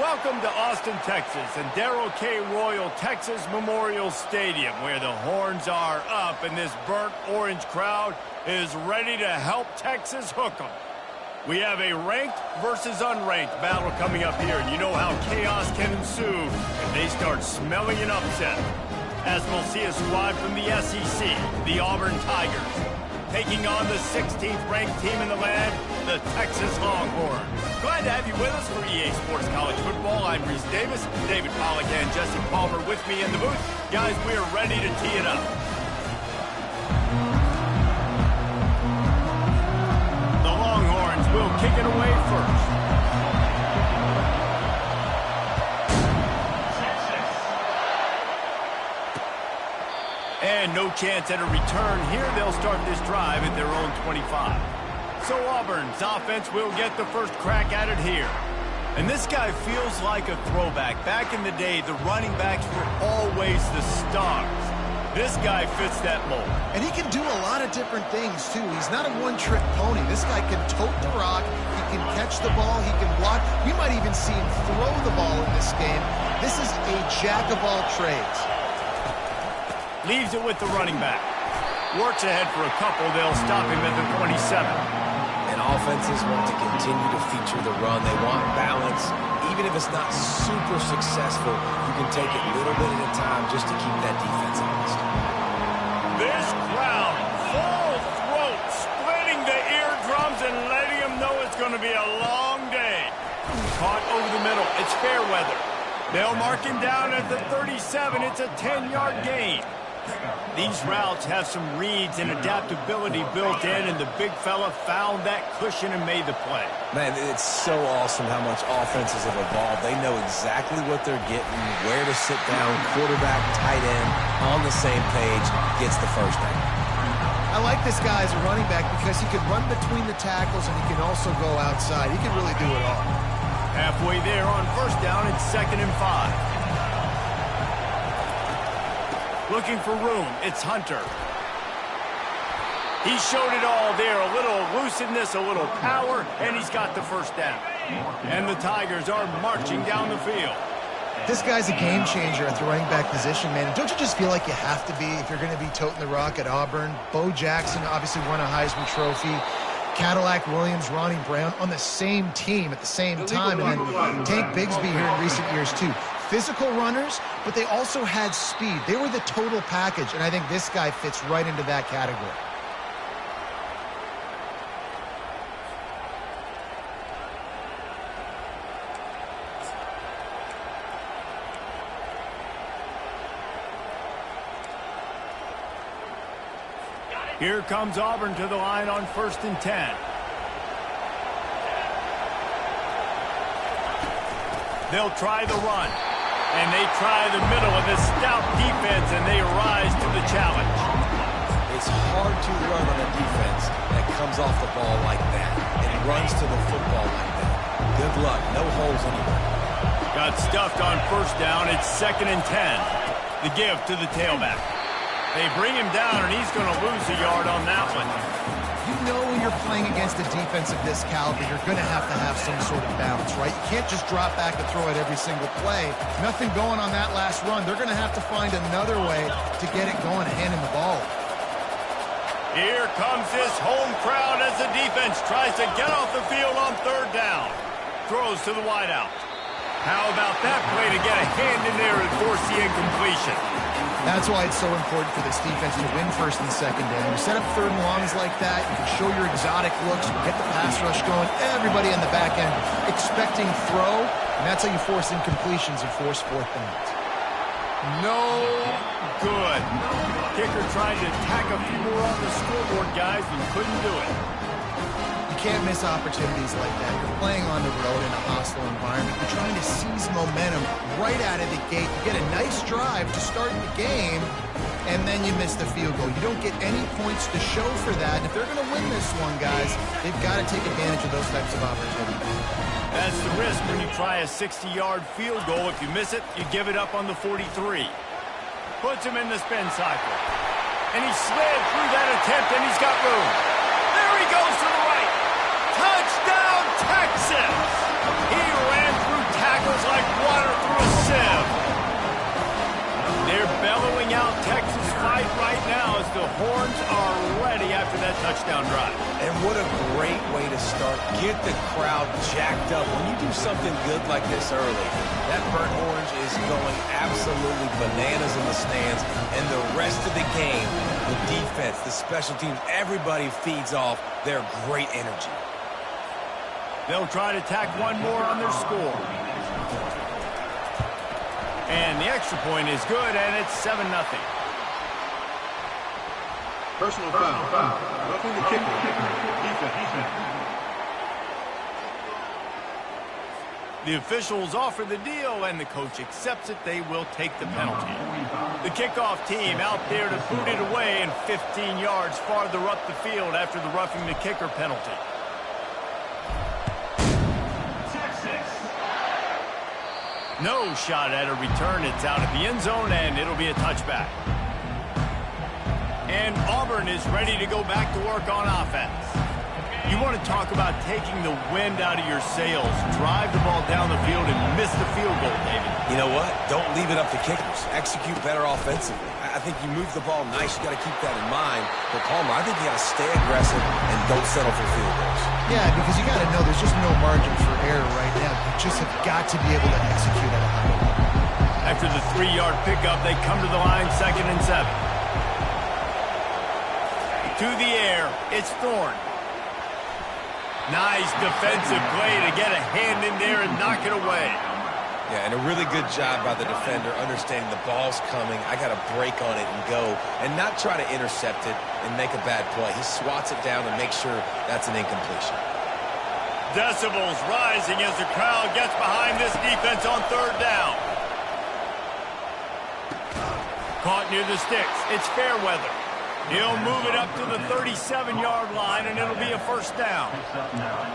Welcome to Austin, Texas, and Darrell K. Royal Texas Memorial Stadium, where the horns are up and this burnt orange crowd is ready to help Texas hook 'em. We have a ranked versus unranked battle coming up here, and you know how chaos can ensue if they start smelling an upset. As we'll see a squad from the SEC, the Auburn Tigers, taking on the 16th ranked team in the land, the Texas Longhorns. Glad to have you with us for EA Sports College Football. I'm Reese Davis, David Pollack and Jesse Palmer with me in the booth. Guys, we are ready to tee it up. The Longhorns will kick it away first. And no chance at a return here. They'll start this drive at their own 25. So Auburn's offense will get the first crack at it here. And this guy feels like a throwback. Back in the day, the running backs were always the stars. This guy fits that mold. And he can do a lot of different things, too. He's not a one-trick pony. This guy can tote the rock. He can catch the ball. He can block. We might even see him throw the ball in this game. This is a jack of all trades. Leaves it with the running back. Works ahead for a couple. They'll stop him at the 27. And offenses want to continue to feature the run. They want balance. Even if it's not super successful, you can take it little bit at a time just to keep that defense honest. This crowd, full throat, splitting the eardrums and letting them know it's going to be a long day. Caught over the middle. It's fair weather. They'll mark him down at the 37. It's a 10-yard gain. These routes have some reads and adaptability built in, and the big fella found that cushion and made the play. Man, it's so awesome how much offenses have evolved. They know exactly what they're getting, where to sit down, quarterback, tight end, on the same page, gets the first down. I like this guy as a running back because he can run between the tackles and he can also go outside. He can really do it all. Halfway there on first down, it's 2nd and 5. Looking for room, it's Hunter. He showed it all there, a little elusiveness, a little power, and he's got the first down. And the Tigers are marching down the field. This guy's a game changer at the running back position, man. And don't you just feel like you have to be if you're going to be toting the rock at Auburn? Bo Jackson obviously won a Heisman Trophy. Cadillac Williams, Ronnie Brown on the same team at the same time. And then Tank Bigsby here in recent years, too. Physical runners, but they also had speed. They were the total package, and I think this guy fits right into that category. Here comes Auburn to the line on 1st and 10. They'll try the run. And they try the middle of this stout defense, and they rise to the challenge. It's hard to run on a defense that comes off the ball like that and runs to the football like that. Good luck. No holes anywhere. Got stuffed on first down. It's 2nd and 10. The give to the tailback. They bring him down, and he's going to lose a yard on that one. You know when you're playing against a defense of this caliber, you're going to have some sort of balance, right? You can't just drop back and throw it every single play. Nothing going on that last run. They're going to have to find another way to get it going and hand him the ball. Here comes this home crowd as the defense tries to get off the field on 3rd down. Throws to the wideout. How about that play to get a hand in there and force the incompletion? That's why it's so important for this defense to win 1st and 2nd down. You set up 3rd and longs like that, you can show your exotic looks, you get the pass rush going, everybody on the back end expecting throw, and that's how you force incompletions and force 4th downs. No good. Kicker tried to tack a few more on the scoreboard, guys, and couldn't do it. You can't miss opportunities like that. You're playing on the road in a hostile environment. You're trying to seize momentum right out of the gate. You get a nice drive to start the game, and then you miss the field goal. You don't get any points to show for that. And if they're going to win this one, guys, they've got to take advantage of those types of opportunities. That's the risk when you try a 60-yard field goal. If you miss it, you give it up on the 43. Puts him in the spin cycle. And he slid through that attempt, and he's got room. There he goes to the right. Touchdown, Texas! He ran through tackles like Horns are ready after that touchdown drive. And what a great way to start. Get the crowd jacked up. When you do something good like this early, that burnt orange is going absolutely bananas in the stands. And the rest of the game, the defense, the special teams, everybody feeds off their great energy. They'll try to tack one more on their score. And the extra point is good, and it's 7-0. Personal foul. Roughing the kicker. Defense. The officials offer the deal, and the coach accepts it. They will take the penalty. The kickoff team out there to boot it away and 15 yards farther up the field after the roughing the kicker penalty. No shot at a return. It's out of the end zone, and it'll be a touchback. And Auburn is ready to go back to work on offense. You want to talk about taking the wind out of your sails. Drive the ball down the field and miss the field goal, David. You know what? Don't leave it up to kickers. Execute better offensively. I think you move the ball nice. You got to keep that in mind. But Palmer, I think you got to stay aggressive and don't settle for field goals. Yeah, because you got to know there's just no margin for error right now. You just have got to be able to execute at a high level. After the 3-yard pickup, they come to the line, 2nd and 7. To the air, it's Thorne. Nice defensive play to get a hand in there and knock it away. Yeah, and a really good job by the defender understanding the ball's coming. I got to break on it and go and not try to intercept it and make a bad play. He swats it down and makes sure that's an incompletion. Decibels rising as the crowd gets behind this defense on 3rd down. Caught near the sticks. It's Fairweather. He'll move it up to the 37-yard line, and it'll be a 1st down.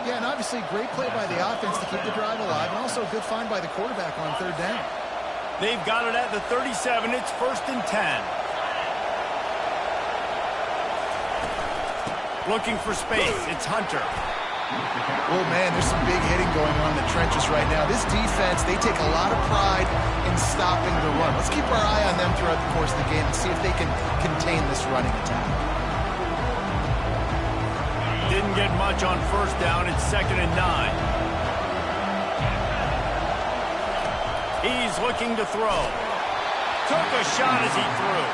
Yeah, and obviously great play by the offense to keep the drive alive, and also a good find by the quarterback on 3rd down. They've got it at the 37. It's 1st and 10. Looking for space. It's Hunter. Oh, man, there's some big hitting going on in the trenches right now. This defense, they take a lot of pride in stopping the run. Let's keep our eye on them throughout the course of the game and see if they can contain this running attack. Didn't get much on 1st down. It's 2nd and 9. He's looking to throw. Took a shot as he threw.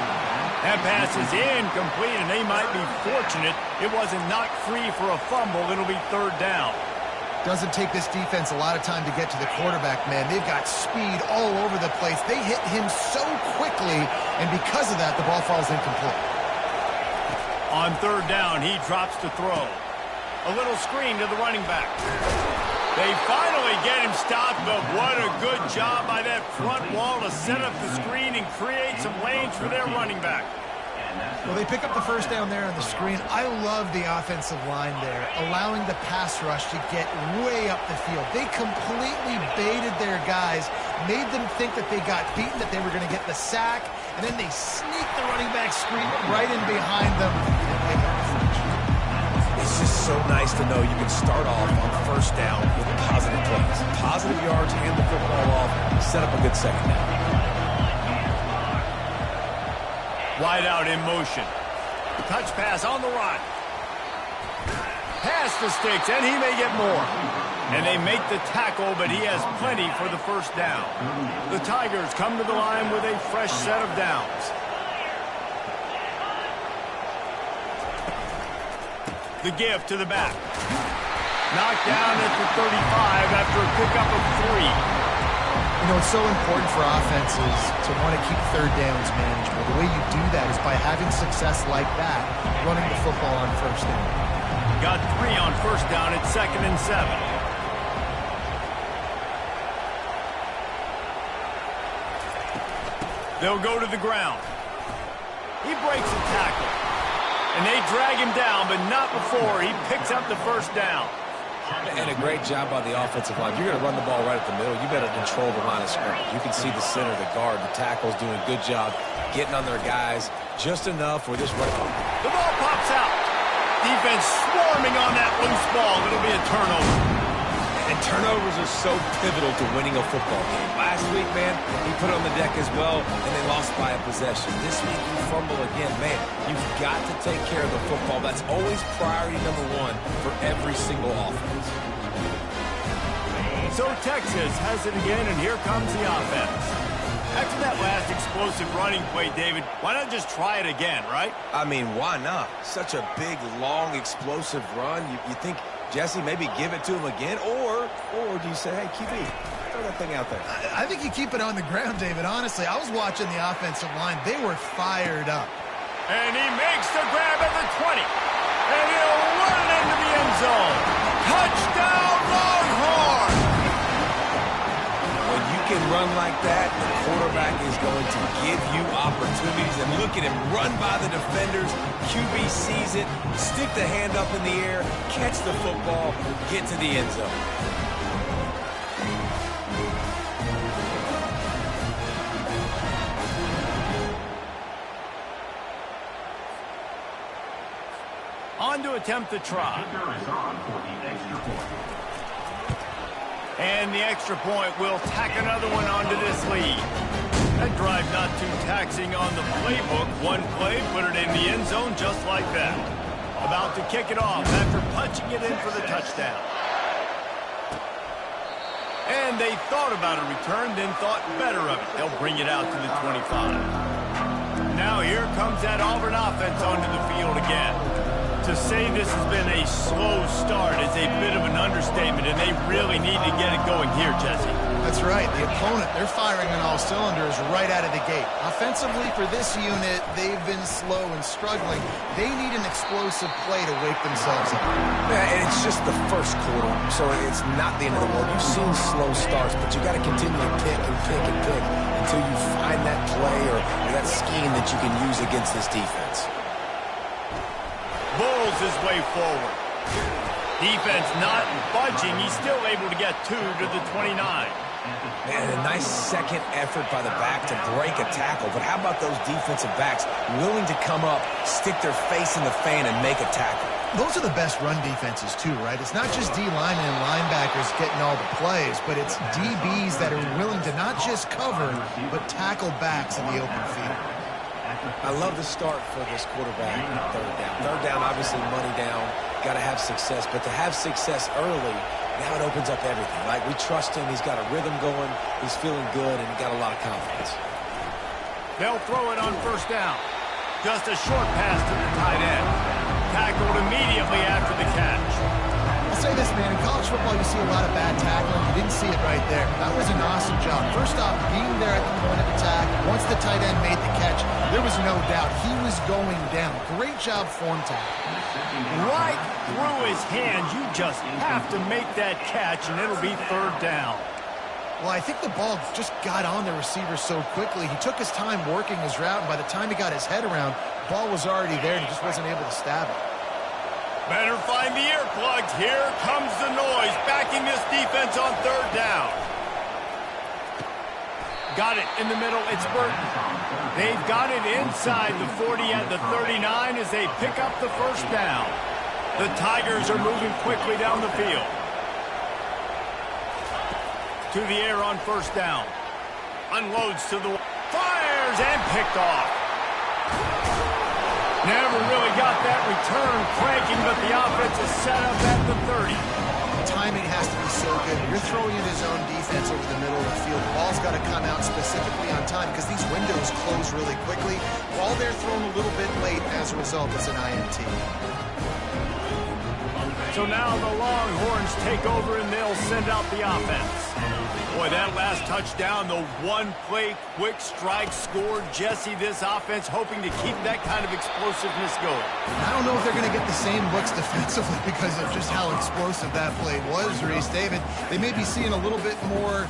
That pass is incomplete, and they might be fortunate it wasn't knocked free for a fumble. It'll be 3rd down. Doesn't take this defense a lot of time to get to the quarterback, man. They've got speed all over the place. They hit him so quickly, and because of that, the ball falls incomplete. On 3rd down, he drops to throw. A little screen to the running back. They finally get him stopped, but what a good job by that front wall to set up the screen and create some lanes for their running back. Well, they pick up the 1st down there on the screen. I love the offensive line there, allowing the pass rush to get way up the field. They completely baited their guys, made them think that they got beaten, that they were going to get the sack, and then they sneaked the running back screen right in behind them and pick up the finish. It's just so nice to know you can start off on 1st down with positive plays. Positive yards, hand the football off, set up a good 2nd down. Wide out in motion. Touch pass on the run. Pass the sticks, and he may get more. And they make the tackle, but he has plenty for the 1st down. The Tigers come to the line with a fresh set of downs. The give to the back. Knocked down at the 35 after a pickup of 3. You know, it's so important for offenses to want to keep 3rd downs manageable. The way you do that is by having success like that, running the football on 1st down. Got 3 on 1st down at 2nd and 7. They'll go to the ground. He breaks a tackle. And they drag him down, but not before he picks up the 1st down. And a great job by the offensive line. You're going to run the ball right at the middle. You better control the line of scrimmage. You can see the center, the guard, the tackles doing a good job getting on their guys just enough where this running. The ball pops out. Defense swarming on that loose ball. It'll be a turnover. And turnovers are so pivotal to winning a football game. Last week, man, he put on the deck as well, and they lost by a possession. This week, you fumble again. Man, you've got to take care of the football. That's always priority number one for every single offense. So Texas has it again, and here comes the offense. After that last explosive running play, David, why not just try it again, right? I mean, why not? Such a big, long, explosive run. You think, Jesse, maybe give it to him again? Or do you say, hey, QB, throw that thing out there? I think you keep it on the ground, David. Honestly, I was watching the offensive line. They were fired up. And he makes the grab at the 20. And he'll run it into the end zone. Touchdown, Longhorn! When you can run like that, the quarterback is going to give you opportunities. And look at him run by the defenders. QB sees it, stick the hand up in the air, catch the football, get to the end zone. On to attempt the try. And the extra point will tack another one onto this lead. That drive not too taxing on the playbook. One play, put it in the end zone just like that. About to kick it off after punching it in for the touchdown. And they thought about a return, then thought better of it. They'll bring it out to the 25. Now here comes that Auburn offense onto the field again. To say this has been a slow start is a bit of an understatement, and they really need to get it going here, Jesse. That's right. The opponent, they're firing on all cylinders right out of the gate. Offensively, for this unit, they've been slow and struggling. They need an explosive play to wake themselves up. Yeah, and it's just the first quarter, so it's not the end of the world. You've seen slow starts, but you got to continue to pick and pick and pick until you find that play or that scheme that you can use against this defense. Bulls his way forward. Defense not budging. He's still able to get 2 to the 29. Man, a nice second effort by the back to break a tackle. But how about those defensive backs willing to come up, stick their face in the fan, and make a tackle? Those are the best run defenses, too, right? It's not just D-linemen and linebackers getting all the plays, but it's DBs that are willing to not just cover, but tackle backs in the open field. I love the start for this quarterback on third down. Third down, obviously, money down. Got to have success. But to have success early, now it opens up everything. Like, we trust him. He's got a rhythm going. He's feeling good, and he got a lot of confidence. They'll throw it on first down. Just a short pass to the tight end. Tackled immediately after the catch. I'll say this, man. In college football, you see a lot of bad tackling. You didn't see it right there. That was an awesome job. First off, being there at the point of attack. Once the tight end made the catch, there was no doubt he was going down. Great job form tackling. Right through his hands. You just have to make that catch, and it'll be third down. Well, I think the ball just got on the receiver so quickly. He took his time working his route, and by the time he got his head around, the ball was already there, and he just wasn't able to stab it. Better find the earplugs. Here comes the noise, backing this defense on third down. Got it in the middle. It's Burton. They've got it inside the 40 at the 39 as they pick up the first down. The Tigers are moving quickly down the field. To the air on first down. Unloads to the... Fires and picked off. Never really got that return cranking, but the offense is set up at the 30. Timing has to be so good. You're throwing in his own defense over the middle of the field. The ball's got to come out specifically on time because these windows close really quickly. While they're thrown a little bit late, as a result, it's an INT. So now the Longhorns take over and they'll send out the offense. Boy, that last touchdown, the one-play quick strike scored. Jesse, this offense hoping to keep that kind of explosiveness going. I don't know if they're going to get the same looks defensively because of just how explosive that play was, Reese. David, they may be seeing a little bit more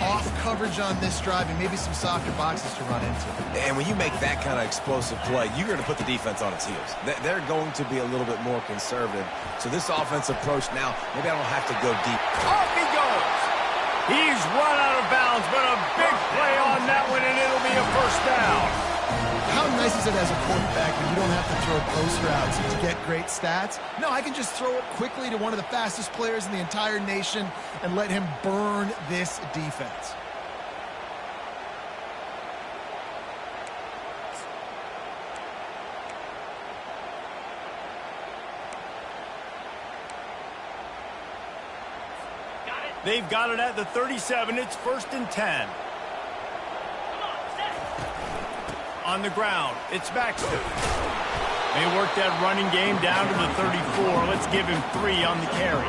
off coverage on this drive and maybe some softer boxes to run into. And when you make that kind of explosive play, you're going to put the defense on its heels. They're going to be a little bit more conservative. So this offense approach now, maybe I don't have to go deep. Off he goes. He's run out of bounds, but a big play on that one, and it'll be a first down. How nice is it as a quarterback when you don't have to throw post routes to get great stats? No, I can just throw it quickly to one of the fastest players in the entire nation and let him burn this defense. They've got it at the 37. It's 1st and 10. On the ground, it's Baxter. They work that running game down to the 34. Let's give him 3 on the carry.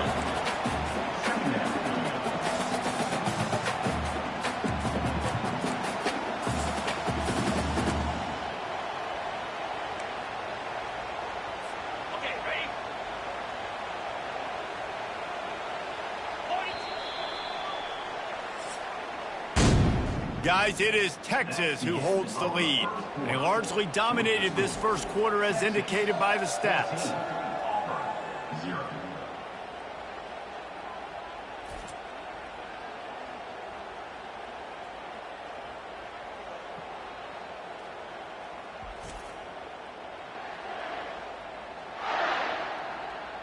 Guys, it is Texas who holds the lead. They largely dominated this first quarter as indicated by the stats.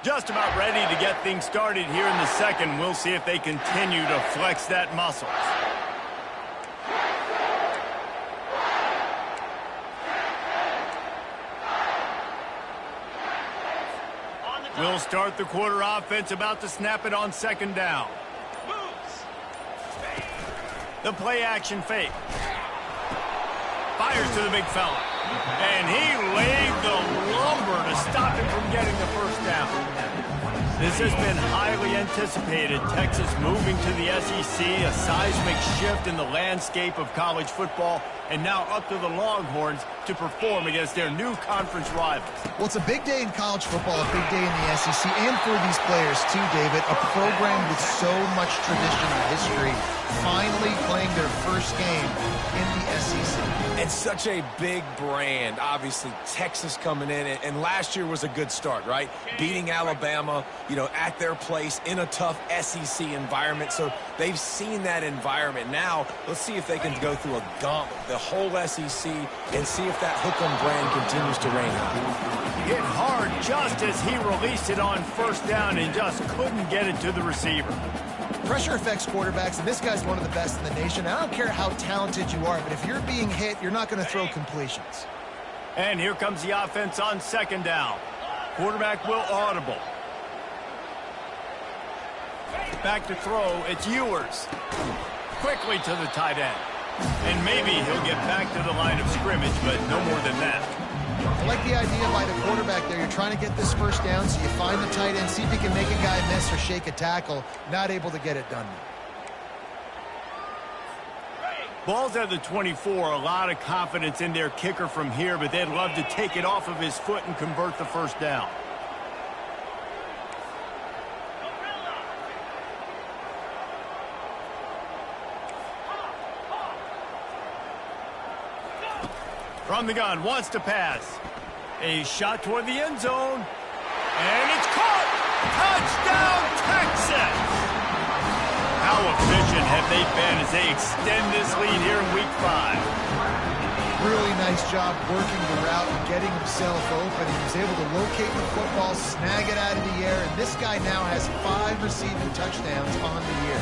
Just about ready to get things started here in the second. We'll see if they continue to flex that muscle. We'll start the quarter offense, about to snap it on 2nd down. The play action fake. Fires to the big fella. And he laid the lumber to stop him from getting the first down. This has been highly anticipated. Texas moving to the SEC, a seismic shift in the landscape of college football, and now up to the Longhorns to perform against their new conference rivals. Well, it's a big day in college football, a big day in the SEC, and for these players too, David. A program with so much tradition and history finally playing their first game in the SEC. And such a big brand. Obviously, Texas coming in, and last year was a good start, right? Beating Alabama, at their place in a tough SEC environment. So they've seen that environment. Now, let's see if they can go through a gauntlet, the whole SEC, and see if that Hook'em brand continues to reign high. Hit hard just as he released it on 1st down and just couldn't get it to the receiver. Pressure affects quarterbacks, and this guy's one of the best in the nation. I don't care how talented you are, but if you're being hit, you're not going to throw completions. And here comes the offense on 2nd down. Quarterback will audible. Back to throw, it's Ewers. Quickly to the tight end. And maybe he'll get back to the line of scrimmage, but no more than that. I like the idea by the quarterback there. You're trying to get this first down, so you find the tight end, see if you can make a guy miss or shake a tackle. Not able to get it done. Ball's at the 24. A lot of confidence in their kicker from here, but they'd love to take it off of his foot and convert the first down. From the gun, wants to pass. A shot toward the end zone. And it's caught! Touchdown, Texas! How efficient have they been as they extend this lead here in Week 5? Really nice job working the route and getting himself open. He was able to locate the football, snag it out of the air, and this guy now has 5 receiving touchdowns on the year.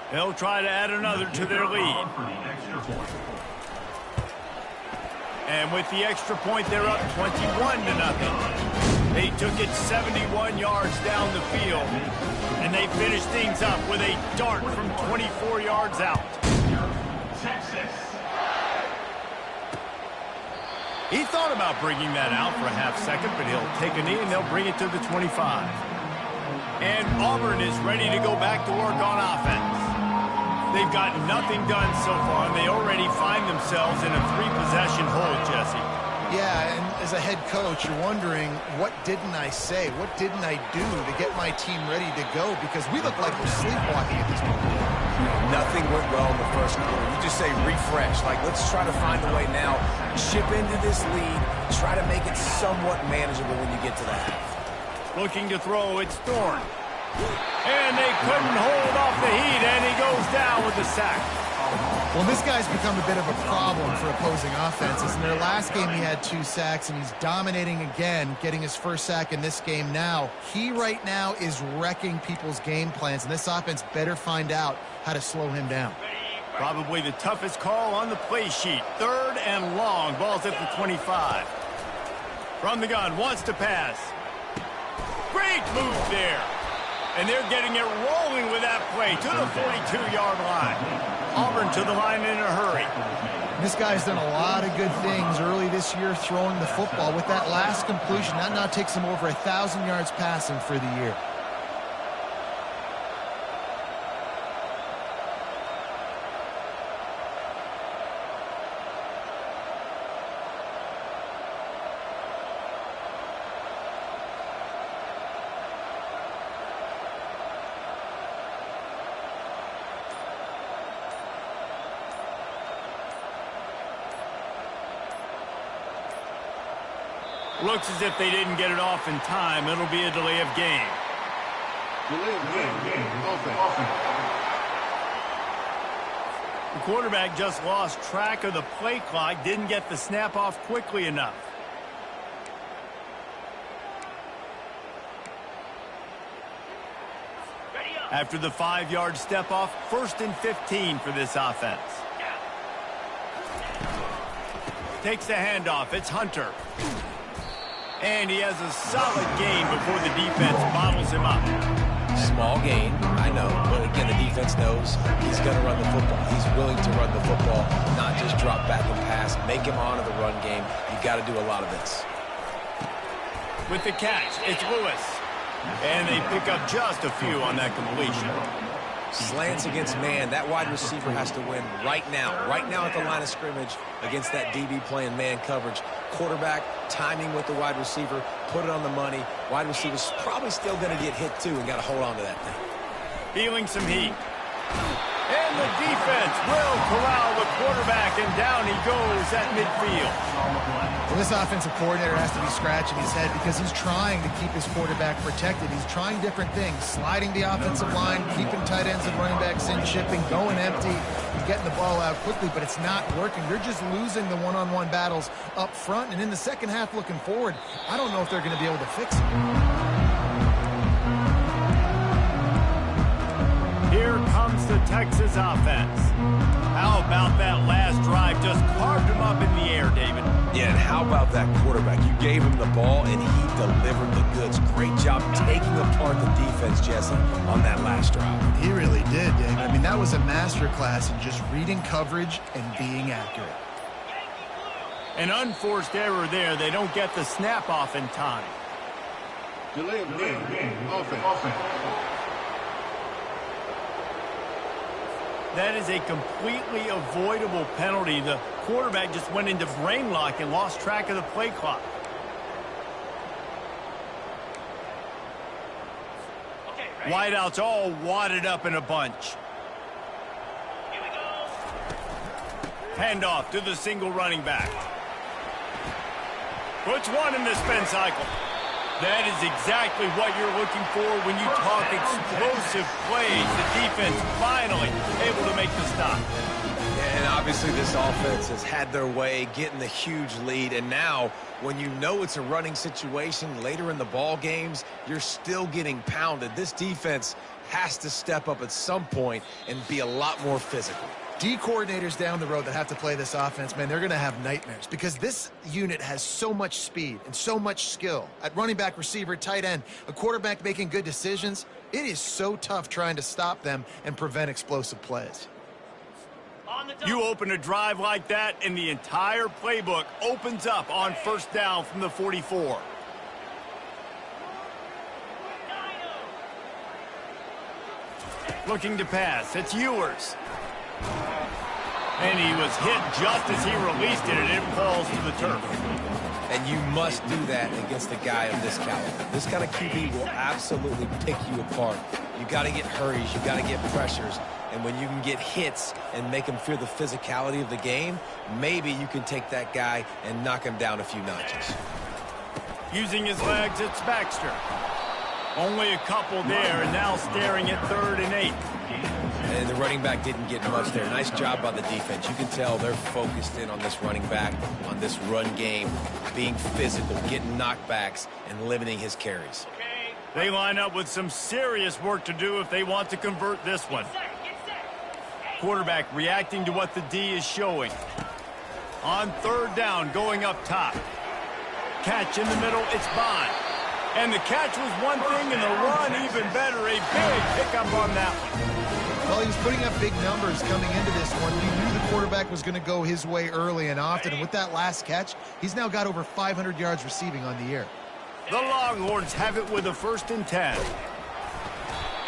They'll try to add another to their lead. And with the extra point, they're up 21-0. They took it 71 yards down the field, and they finished things up with a dart from 24 yards out. He thought about bringing that out for a half second, but he'll take a knee and they'll bring it to the 25. And Auburn is ready to go back to work on offense. They've got nothing done so far, and they already find themselves in a 3-possession hole, Jesse. Yeah, and as a head coach, you're wondering, what didn't I say? What didn't I do to get my team ready to go? Because we look like we're sleepwalking at this point. Nothing went well in the first quarter. You just say refresh. Like, let's try to find a way now. Chip into this lead. Try to make it somewhat manageable when you get to that half. Looking to throw, it's Thorne. And they couldn't hold off the heat, and he goes down with the sack. Well, this guy's become a bit of a problem for opposing offenses. In their last game, he had 2 sacks, and he's dominating again, getting his first sack in this game now. He right now is wrecking people's game plans, and this offense better find out how to slow him down. Probably the toughest call on the play sheet. 3rd and long. Ball's at the 25. From the gun, wants to pass. Great move there. And they're getting it rolling with that play to the 42-yard line. Auburn to the line in a hurry. This guy's done a lot of good things early this year throwing the football. With that last completion, that now takes him over 1,000 yards passing for the year. Looks as if they didn't get it off in time. It'll be a delay of game. Delay of game. Offense. The quarterback just lost track of the play clock, didn't get the snap off quickly enough. After the 5-yard step off, 1st and 15 for this offense. Takes the handoff. It's Hunter. And he has a solid gain before the defense bottles him up. Small gain, I know. But again, the defense knows he's going to run the football. He's willing to run the football, not just drop back and pass. Make him honor the run game. You got to do a lot of this. With the catch, it's Lewis. And they pick up just a few on that completion. Slants against man. That wide receiver has to win right now at the line of scrimmage against that DB playing man coverage. Quarterback, timing with the wide receiver, put it on the money. Wide receiver's probably still going to get hit too and got to hold on to that thing. Feeling some heat. And the defense will corral the quarterback, and down he goes at midfield. Well, this offensive coordinator has to be scratching his head because he's trying to keep his quarterback protected. He's trying different things, sliding the offensive line, keeping tight ends and running backs in, shipping, going empty, and getting the ball out quickly, but it's not working. They're just losing the one-on-one battles up front, and in the second half looking forward, I don't know if they're going to be able to fix it. Here comes the Texas offense. How about that last drive? Just carved him up in the air, David. Yeah, and how about that quarterback? You gave him the ball, and he delivered the goods. Great job taking apart the defense, Jesse, on that last drive. He really did, David. I mean, that was a masterclass in just reading coverage and being accurate. An unforced error there. They don't get the snap off in time. Delay of game. Offense. That is a completely avoidable penalty. The quarterback just went into brain lock and lost track of the play clock. Wideouts all wadded up in a bunch. Here we go. Handoff to the single running back. Puts one in the spin cycle. That is exactly what you're looking for when you talk explosive plays. The defense finally able to make the stop. And obviously this offense has had their way, getting the huge lead. And now, when you know it's a running situation later in the ball games, you're still getting pounded. This defense has to step up at some point and be a lot more physical. D coordinators down the road that have to play this offense, man, they're going to have nightmares because this unit has so much speed and so much skill at running back, receiver, tight end, a quarterback making good decisions. It is so tough trying to stop them and prevent explosive plays. You open a drive like that, and the entire playbook opens up on first down from the 44. Looking to pass. It's Ewers. And he was hit just as he released it, and it falls to the turf. And you must do that against a guy of this caliber. This kind of QB will absolutely pick you apart. You got to get hurries, you got to get pressures, and when you can get hits and make him fear the physicality of the game, maybe you can take that guy and knock him down a few notches. Using his legs, it's Baxter. Only a couple there, and now staring at 3rd and 8. And the running back didn't get much there. Nice job by the defense. You can tell they're focused in on this running back, on this run game, being physical, getting knockbacks, and limiting his carries. They line up with some serious work to do if they want to convert this one. Quarterback reacting to what the D is showing. On 3rd down, going up top. Catch in the middle, it's Bond. And the catch was one thing, and the run even better. A big pickup on that one. Well, he was putting up big numbers coming into this one. He knew the quarterback was going to go his way early and often. And with that last catch, he's now got over 500 yards receiving on the year. The Longhorns have it with a 1st and 10.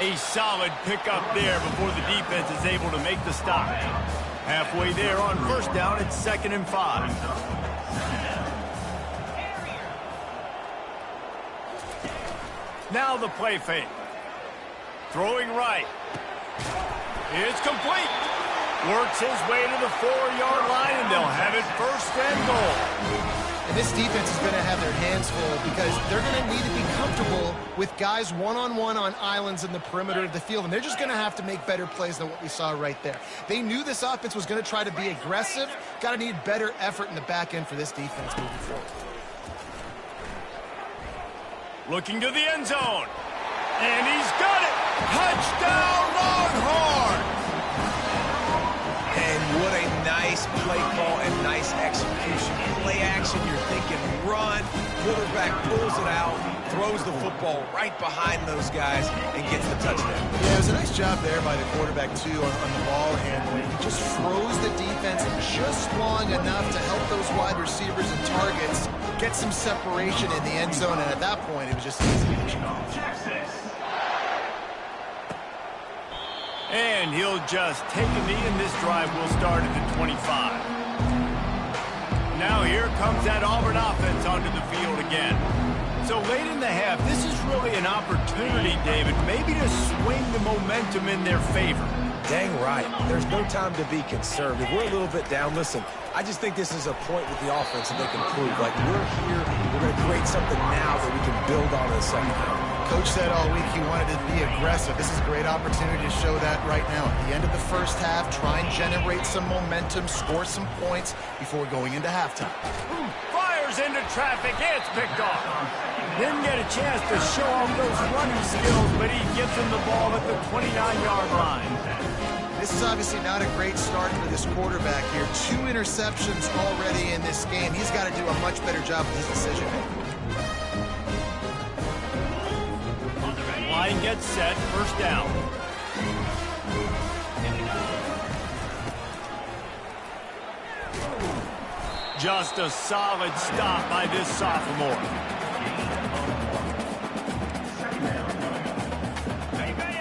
A solid pickup there before the defense is able to make the stop. Halfway there on 1st down, it's 2nd and 5. Now the play fake. Throwing right. It's complete. Works his way to the 4-yard line, and they'll have it 1st and goal. And this defense is going to have their hands full because they're going to need to be comfortable with guys one-on-one on islands in the perimeter of the field, and they're just going to have to make better plays than what we saw right there. They knew this offense was going to try to be aggressive. Got to need better effort in the back end for this defense moving forward. Looking to the end zone. And he's got it. Touchdown, Longhorn! And what a nice play call and nice execution. Play action, you're thinking run. Quarterback pulls it out, throws the football right behind those guys, and gets the touchdown. Yeah, it was a nice job there by the quarterback, too, on the ball handling. He just froze the defense just long enough to help those wide receivers and targets get some separation in the end zone, and at that point, it was just easy. And he'll just take a knee, and this drive will start at the 25. Now here comes that Auburn offense onto the field again. So late in the half, this is really an opportunity, David, maybe to swing the momentum in their favor. Dang right. There's no time to be conservative. We're a little bit down. Listen, I just think this is a point with the offense that they can prove. Like, we're here, we're going to create something now that we can build on in the second half. Coach said all week he wanted to be aggressive. This is a great opportunity to show that right now. At the end of the first half, try and generate some momentum, score some points before going into halftime. Fires into traffic. It's picked off. Didn't get a chance to show off those running skills, but he gives him the ball at the 29-yard line. This is obviously not a great start for this quarterback here. 2 interceptions already in this game. He's got to do a much better job with his decision-making. Line gets set, 1st down. Just a solid stop by this sophomore.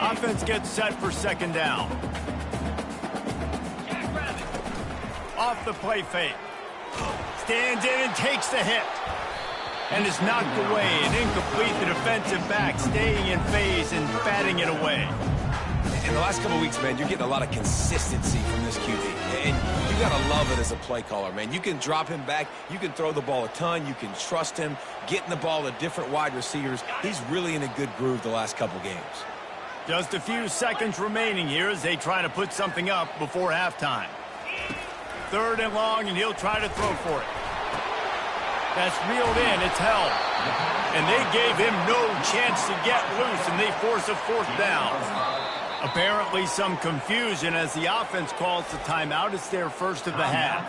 Offense gets set for 2nd down. Off the play fake. Stands in and takes the hit. And is knocked away and incomplete. The defensive back staying in phase and batting it away. In the last couple of weeks, man, you're getting a lot of consistency from this QB. And you got to love it as a play caller, man. You can drop him back. You can throw the ball a ton. You can trust him. Getting the ball to different wide receivers. He's really in a good groove the last couple games. Just a few seconds remaining here as they try to put something up before halftime. 3rd and long, and he'll try to throw for it. That's reeled in. It's held. And they gave him no chance to get loose, and they force a 4th down. Apparently some confusion as the offense calls the timeout. It's their first of the half.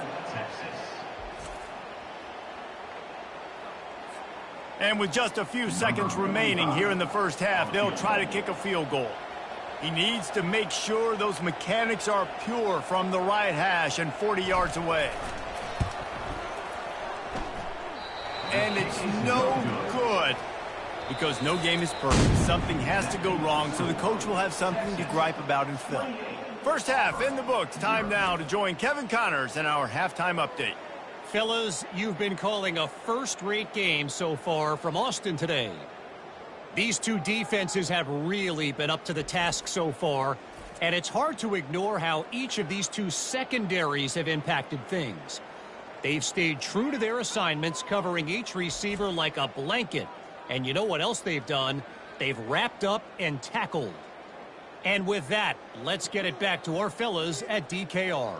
And with just a few seconds remaining here in the first half, they'll try to kick a field goal. He needs to make sure those mechanics are pure from the right hash and 40 yards away. And it's no good because no game is perfect. Something has to go wrong, so the coach will have something to gripe about in film. First half in the books. Time now to join Kevin Connors in our halftime update. Fellas, you've been calling a first-rate game so far from Austin today. These two defenses have really been up to the task so far, and it's hard to ignore how each of these two secondaries have impacted things. They've stayed true to their assignments, covering each receiver like a blanket. And you know what else they've done? They've wrapped up and tackled. And with that, let's get it back to our fellas at DKR.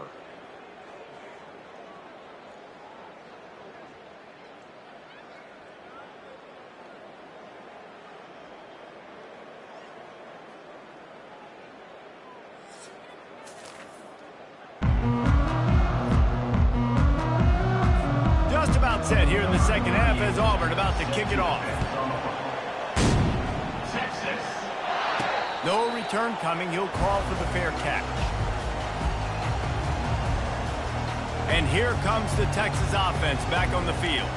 Just about set here in the second half as Auburn about to kick it off. No return coming. He'll call for the fair catch. And here comes the Texas offense back on the field.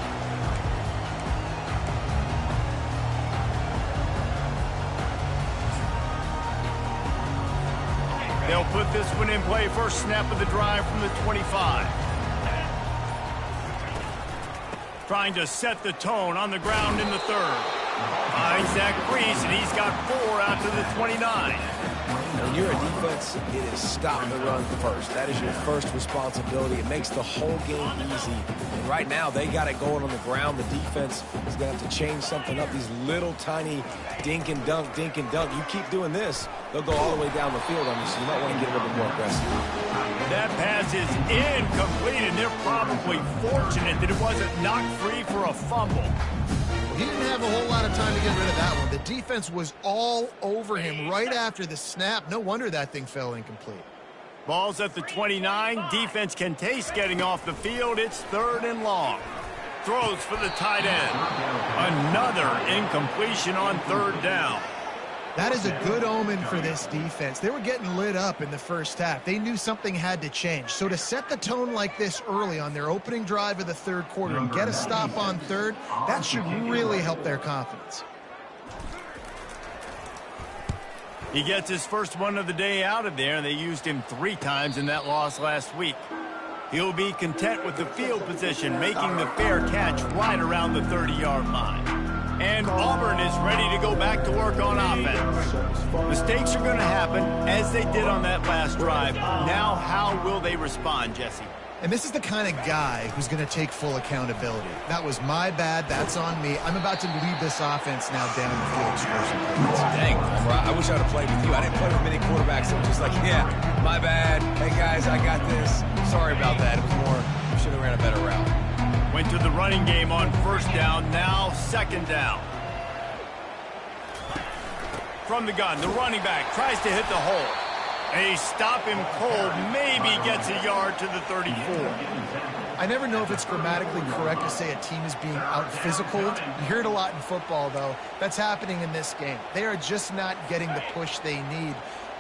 They'll put this one in play. First snap of the drive from the 25. Trying to set the tone on the ground in the third. Finds that crease, and he's got 4 out to the 29. When you're a defense, it is stop the run first. That is your first responsibility. It makes the whole game easy. And right now, they got it going on the ground. The defense is going to have to change something up. These little tiny dink and dunk, dink and dunk. You keep doing this, they'll go all the way down the field on you, so you might want to get a little bit more aggressive. That pass is incomplete, and they're probably fortunate that it wasn't knocked free for a fumble. He didn't have a whole lot of time to get rid of that one. The defense was all over him right after the snap. No wonder that thing fell incomplete. Ball's at the 29. Defense can taste getting off the field. It's 3rd and long. Throws for the tight end. Another incompletion on 3rd down. That is a good omen for this defense. They were getting lit up in the first half. They knew something had to change. So to set the tone like this early on their opening drive of the 3rd quarter and get a stop on 3rd, that should really help their confidence. He gets his first one of the day out of there, and they used him 3 times in that loss last week. He'll be content with the field position, making the fair catch right around the 30-yard line. And Auburn is ready to go back to work on offense. Mistakes are going to happen, as they did on that last drive. Now, how will they respond, Jesse? And this is the kind of guy who's going to take full accountability. That was my bad. That's on me. I'm about to lead this offense now down the field. Dang, I wish I would have played with you. I didn't play with many quarterbacks that were just like, yeah, my bad. Hey, guys, I got this. Sorry about that. It was more, we should have ran a better route. Went to the running game on 1st down, now 2nd down. From the gun, the running back tries to hit the hole. They stop him cold, maybe gets a yard to the 34. I never know if it's grammatically correct to say a team is being out-physicaled. You hear it a lot in football, though. That's happening in this game. They are just not getting the push they need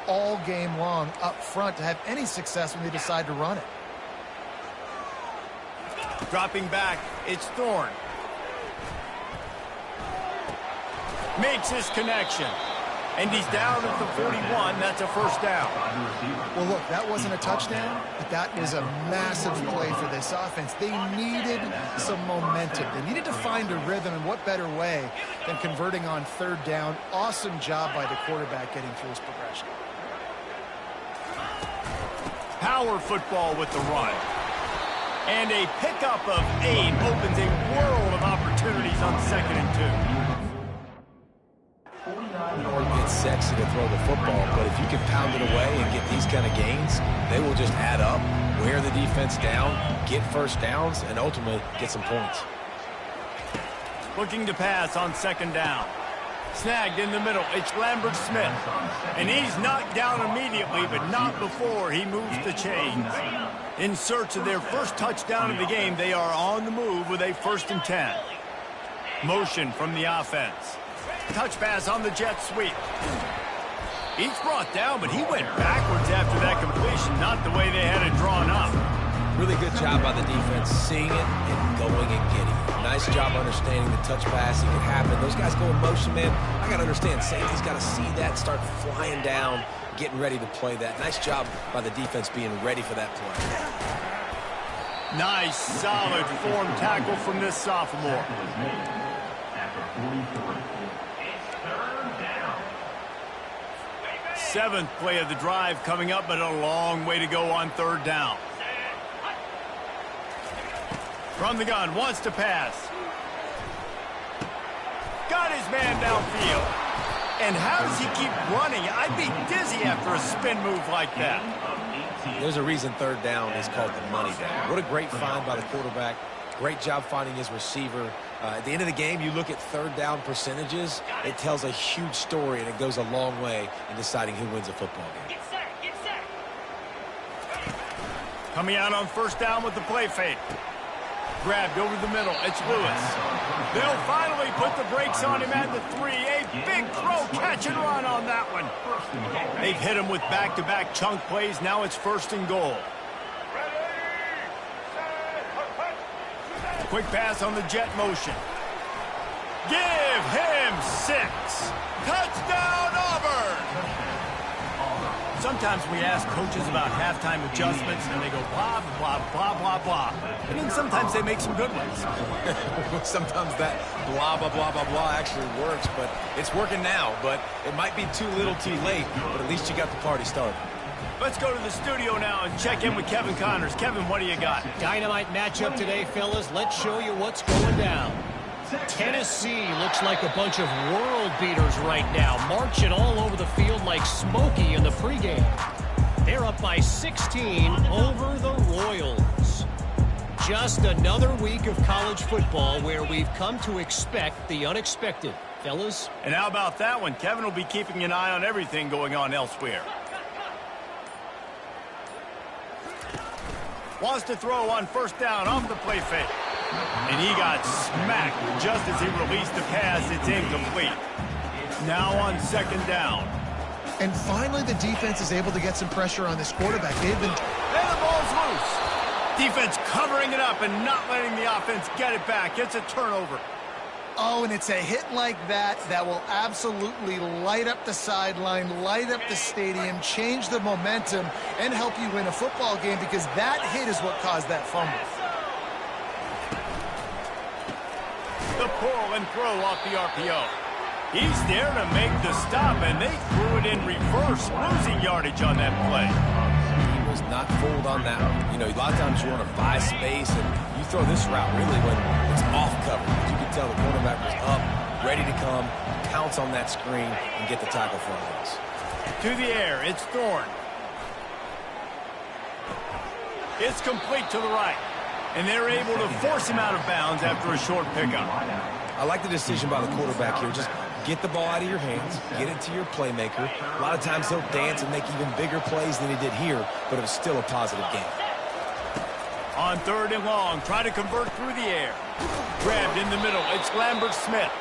all game long up front to have any success when they decide to run it. Dropping back, it's Thorne. Makes his connection. And he's down at the 41. That's a 1st down. Well, look, that wasn't a touchdown, but that was a massive play for this offense. They needed some momentum. They needed to find a rhythm, and what better way than converting on 3rd down. Awesome job by the quarterback getting through his progression. Power football with the run. And a pickup of 8 opens a world of opportunities on 2nd and 2. It's sexy to throw the football, but if you can pound it away and get these kind of gains, they will just add up, wear the defense down, get 1st downs, and ultimately get some points. Looking to pass on 2nd down. Snagged in the middle. It's Lambert Smith. And he's knocked down immediately, but not before he moves the chains. In search of their first touchdown of the game, they are on the move with a 1st and 10. Motion from the offense. Touch pass on the jet sweep. He's brought down, but he went backwards after that completion, not the way they had it drawn up. Really good job by the defense, seeing it and going and getting it. Nice job understanding the touch passing can happen. Those guys go in motion, man. I got to understand, safety's got to see that, start flying down, getting ready to play that. Nice job by the defense being ready for that play. Nice, solid form tackle from this sophomore. 7th play of the drive coming up, but a long way to go on 3rd down. From the gun, wants to pass. Got his man downfield. And how does he keep running? I'd be dizzy after a spin move like that. There's a reason third down is called the money down. What a great find by the quarterback. Great job finding his receiver. At the end of the game, you look at third down percentages. It tells a huge story, and it goes a long way in deciding who wins a football game. Coming out on first down with the play fake. Grabbed over the middle. It's Lewis. They'll finally put the brakes on him at the 3. A big throw, catch and run on that one. They've hit him with back-to-back chunk plays. Now it's first and goal. Quick pass on the jet motion. Give him 6. Touchdown, Auburn! Sometimes we ask coaches about halftime adjustments, and they go blah, blah, blah, blah, blah. And then sometimes they make some good ones. Sometimes that blah, blah, blah, blah, blah actually works, but it's working now. But it might be too little too late, but at least you got the party started. Let's go to the studio now and check in with Kevin Connors. Kevin, what do you got? Dynamite matchup today, fellas. Let's show you what's going down. Tennessee looks like a bunch of world beaters right now, marching all over the field like Smokey in the pregame. They're up by 16 over the Royals. Just another week of college football where we've come to expect the unexpected, fellas. And how about that one? Kevin will be keeping an eye on everything going on elsewhere. Wants to throw on first down off the play fake. And he got smacked just as he released the pass. It's incomplete. Now on second down. And finally, the defense is able to get some pressure on this quarterback. They've been... And the ball's loose. Defense covering it up and not letting the offense get it back. It's a turnover. Oh, and it's a hit like that that will absolutely light up the sideline, light up the stadium, change the momentum, and help you win a football game, because that hit is what caused that fumble. The pull and throw off the RPO. He's there to make the stop, and they threw it in reverse, losing yardage on that play. He was not fooled on that one. You know, a lot of times you want to buy space, and you throw this route really when it's off coverage. You can tell the quarterback was up, ready to come, pounce on that screen, and get the tackle for a loss. To the air, it's Thorne. It's complete to the right. And they're able to force him out of bounds after a short pickup. I like the decision by the quarterback here. Just get the ball out of your hands, get it to your playmaker. A lot of times he'll dance and make even bigger plays than he did here, but it was still a positive game. On third and long, try to convert through the air. Grabbed in the middle, it's Lambert-Smith.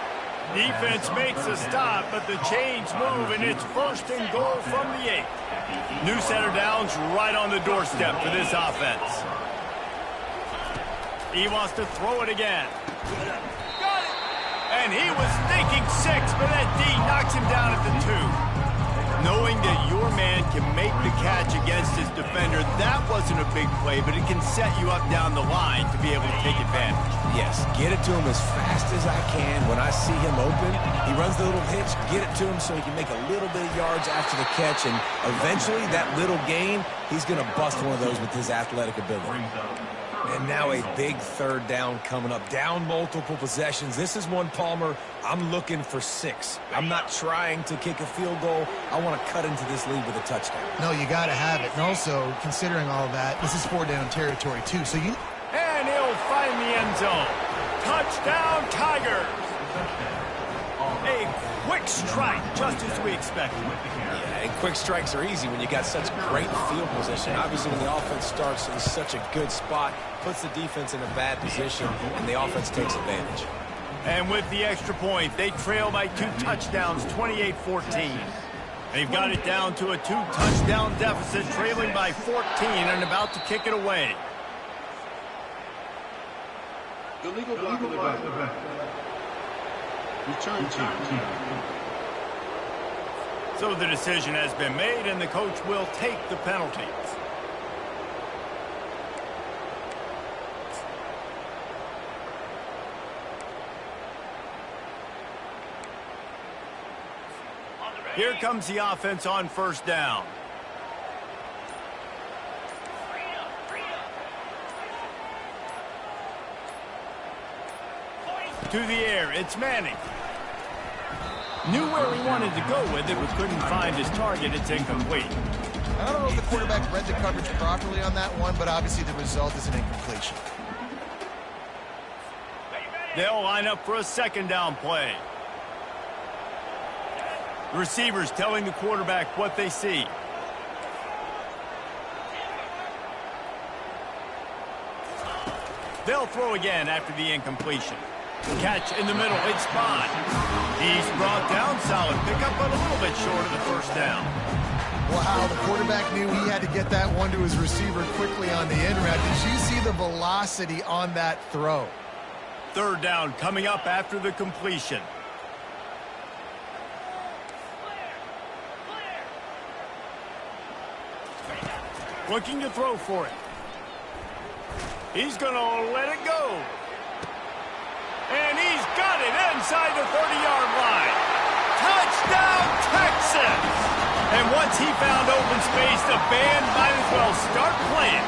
Defense makes a stop, but the chains move, and it's first and goal from the 8. New set of downs right on the doorstep for this offense. He wants to throw it again. Got it! And he was thinking 6, but that D knocks him down at the 2. Knowing that your man can make the catch against his defender, that wasn't a big play, but it can set you up down the line to be able to take advantage. Yes, get it to him as fast as I can. When I see him open, he runs the little hitch, get it to him so he can make a little bit of yards after the catch, and eventually that little gain, he's going to bust one of those with his athletic ability. And now a big third down coming up. Down multiple possessions. This is one, Palmer, I'm looking for 6. I'm not trying to kick a field goal. I want to cut into this lead with a touchdown. No, you got to have it. And also, considering all of that, this is 4-down territory, too. So you... And he'll find the end zone. Touchdown, Tigers. A quick strike, just as we expected. Yeah, and quick strikes are easy when you got such great field position. Obviously, when the offense starts in such a good spot, puts the defense in a bad position, and the offense takes advantage. And with the extra point, they trail by 2 touchdowns, 28-14. They've got it down to a 2-touchdown deficit, trailing by 14 and about to kick it away. Illegal block in the back. Return team. So the decision has been made, and the coach will take the penalties. Here comes the offense on first down. To the air, it's Manning. Knew where he wanted to go with it, but couldn't find his target. It's incomplete. I don't know if the quarterback read the coverage properly on that one, but obviously the result is an incompletion. They'll line up for a second down play. The receiver's telling the quarterback what they see. They'll throw again after the incompletion. Catch in the middle, it's Bond. He's brought down, solid pickup, but a little bit short of the first down. Wow, the quarterback knew he had to get that one to his receiver quickly on the in route. Did you see the velocity on that throw? Third down coming up after the completion. Looking to throw for it. He's going to let it go. And he's got it inside the 30-yard line. Touchdown, Texas! And once he found open space, the band might as well start playing.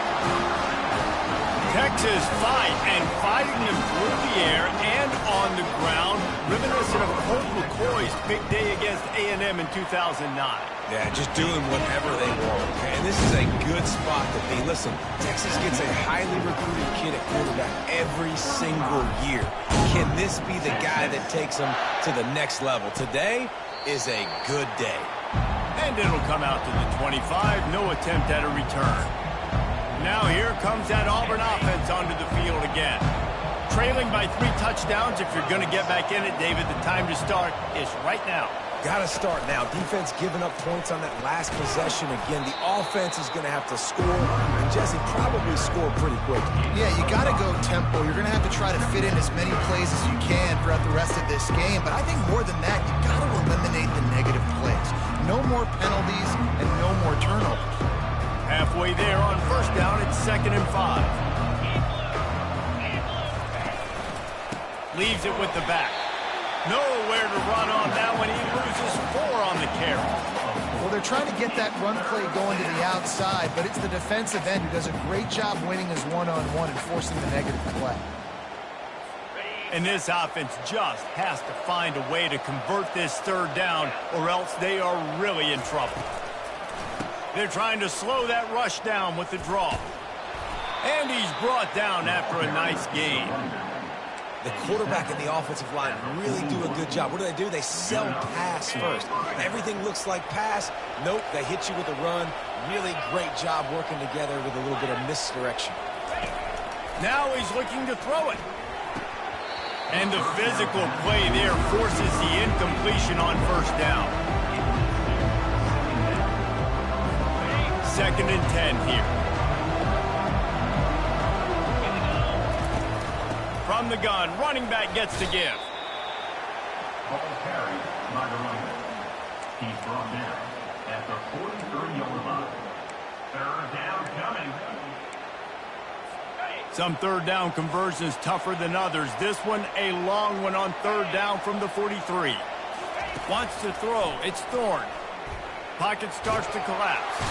Texas fighting them through the air and on the ground, reminiscent of Colt McCoy's big day against A&M in 2009. Yeah, just doing whatever they want. And this is a good spot to be. Listen, Texas gets a highly recruited kid at quarterback every single year. Can this be the guy that takes them to the next level? Today is a good day. And it'll come out to the 25. No attempt at a return. Now here comes that Auburn offense onto the field again. Trailing by 3 touchdowns. If you're going to get back in it, David, the time to start is right now. Got to start now. Defense giving up points on that last possession. Again, the offense is going to have to score. And Jesse, probably score pretty quick. Yeah, you got to go tempo. You're going to have to try to fit in as many plays as you can throughout the rest of this game. But I think more than that, you got to eliminate the negative plays. No more penalties and no more turnovers. Halfway there on first down, it's 2nd and 5. Leaves it with the back. Nowhere to run on that one. He loses 4 on the carry. Well, they're trying to get that run play going to the outside, but it's the defensive end who does a great job winning his one-on-one and forcing the negative play. And this offense just has to find a way to convert this third down, or else they are really in trouble. They're trying to slow that rush down with the draw. And he's brought down after a nice gain. The quarterback and the offensive line really do a good job. What do? They sell pass first. Everything looks like pass. Nope, they hit you with a run. Really great job working together with a little bit of misdirection. Now he's looking to throw it. And the physical play there forces the incompletion on first down. 2nd and 10 here. From the gun, running back gets to give. Ball carried by the running back. He's brought down at the 43-yard line. Third down coming. Some third down conversions tougher than others. This one a long one on third down from the 43. Wants to throw. It's Thorne. Pocket starts to collapse.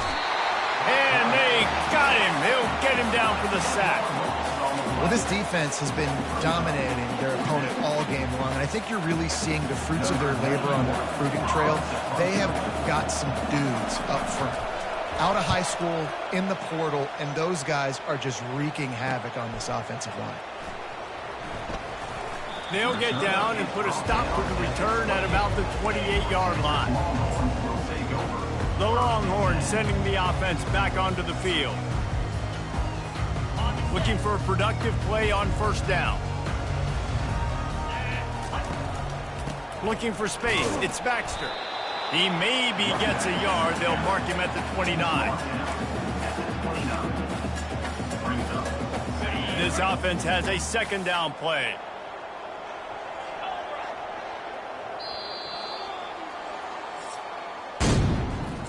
And they got him. They'll get him down for the sack. Well, this defense has been dominating their opponent all game long, and I think you're really seeing the fruits of their labor on the recruiting trail. They have got some dudes up front, out of high school, in the portal, and those guys are just wreaking havoc on this offensive line. They'll get down and put a stop to the return at about the 28-yard line. The Longhorns sending the offense back onto the field. Looking for a productive play on first down. Looking for space. It's Baxter. He maybe gets a yard. They'll mark him at the 29. This offense has a 2nd down play.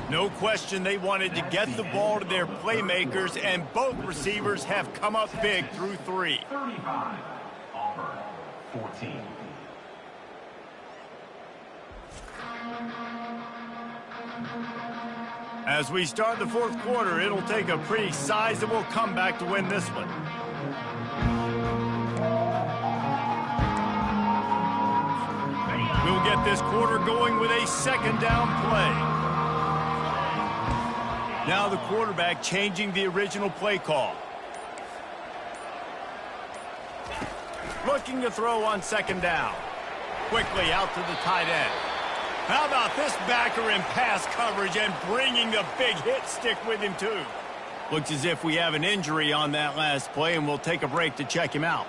No question they wanted to get the ball to their playmakers, and both receivers have come up big through 3. 35. Auburn, 14. As we start the 4th quarter, it'll take a pretty sizable comeback to win this one. We'll They'll get this quarter going with a second down play. Now the quarterback changing the original play call. Looking to throw on second down. Quickly out to the tight end. How about this backer in pass coverage and bringing the big hit stick with him too? Looks as if we have an injury on that last play, and we'll take a break to check him out.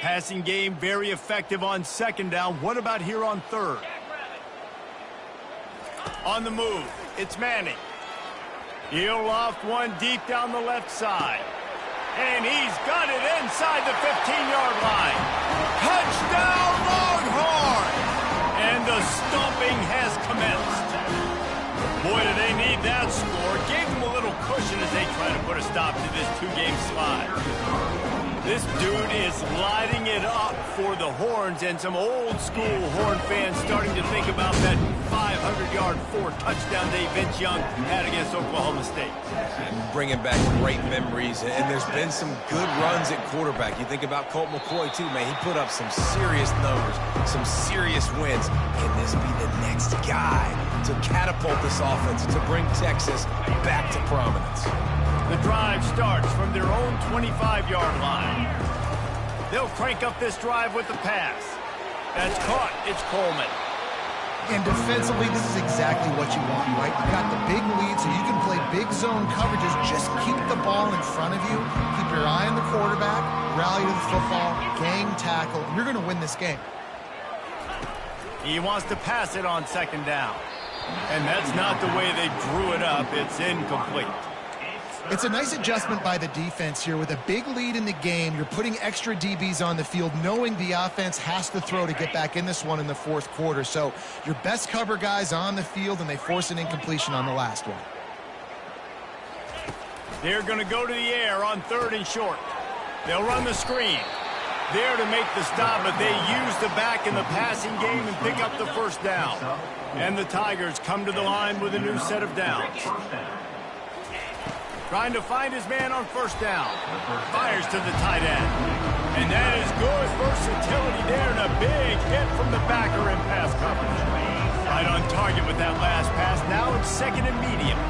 Passing game very effective on second down. What about here on third? On the move, it's Manning. He'll loft one deep down the left side. And he's got it inside the 15-yard line. Touchdown, Longhorn! And the stomping has commenced. Boy, do they need that score. Gave them a little cushion as they try to put a stop to this two-game slide. This dude is lighting it up for the Horns, and some old-school Horn fans starting to think about that 500-yard, 4-touchdown day Vince Young had against Oklahoma State. Bringing back great memories, and there's been some good runs at quarterback. You think about Colt McCoy, too, man. He put up some serious numbers, some serious wins. Can this be the next guy to catapult this offense, to bring Texas back to prominence? The drive starts from their own 25-yard line. They'll crank up this drive with the pass. That's caught. It's Coleman. And defensively, this is exactly what you want, right? You got the big lead, so you can play big zone coverages. Just keep the ball in front of you. Keep your eye on the quarterback. Rally to the football. Gang tackle. You're going to win this game. He wants to pass it on second down. And that's not the way they drew it up. It's incomplete. It's a nice adjustment by the defense here. With a big lead in the game, you're putting extra DBs on the field, knowing the offense has to throw to get back in this one in the fourth quarter. So your best cover guys on the field, and they force an incompletion on the last one. They're going to go to the air on third and short. They'll run the screen. There to make the stop, but they use the back in the passing game and pick up the first down. And the Tigers come to the line with a new set of downs. Trying to find his man on first down. Fires to the tight end. And that is good versatility there, and a big hit from the backer in pass coverage. Right on target with that last pass. Now it's second and medium.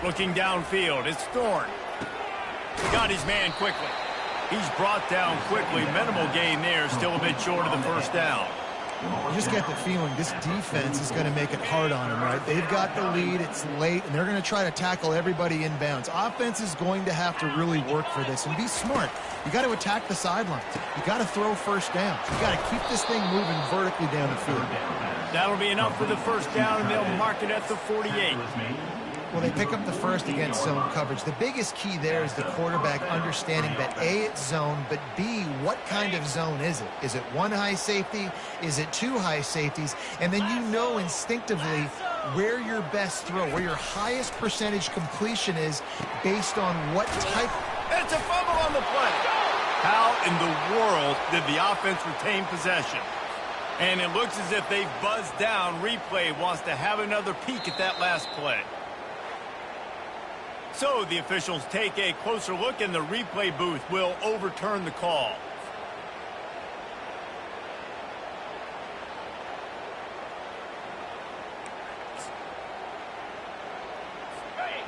Looking downfield, it's Thorne. Got his man quickly. He's brought down quickly. Minimal gain there, still a bit short of the first down. You just get the feeling this defense is going to make it hard on them, right? They've got the lead, it's late, and they're going to try to tackle everybody inbounds. Offense is going to have to really work for this and be smart. You got to attack the sidelines. You got to throw first down. You got to keep this thing moving vertically down the field. That'll be enough for the first down, and they'll mark it at the 48. Well, they pick up the first against zone coverage. The biggest key there is the quarterback understanding that A, it's zone, but B, what kind of zone is it? Is it one high safety? Is it two high safeties? And then you know instinctively where your best throw, where your highest percentage completion is based on what type. It's a fumble on the play. How in the world did the offense retain possession? And it looks as if they've buzzed down. Replay wants to have another peek at that last play. So the officials take a closer look, and the replay booth will overturn the call.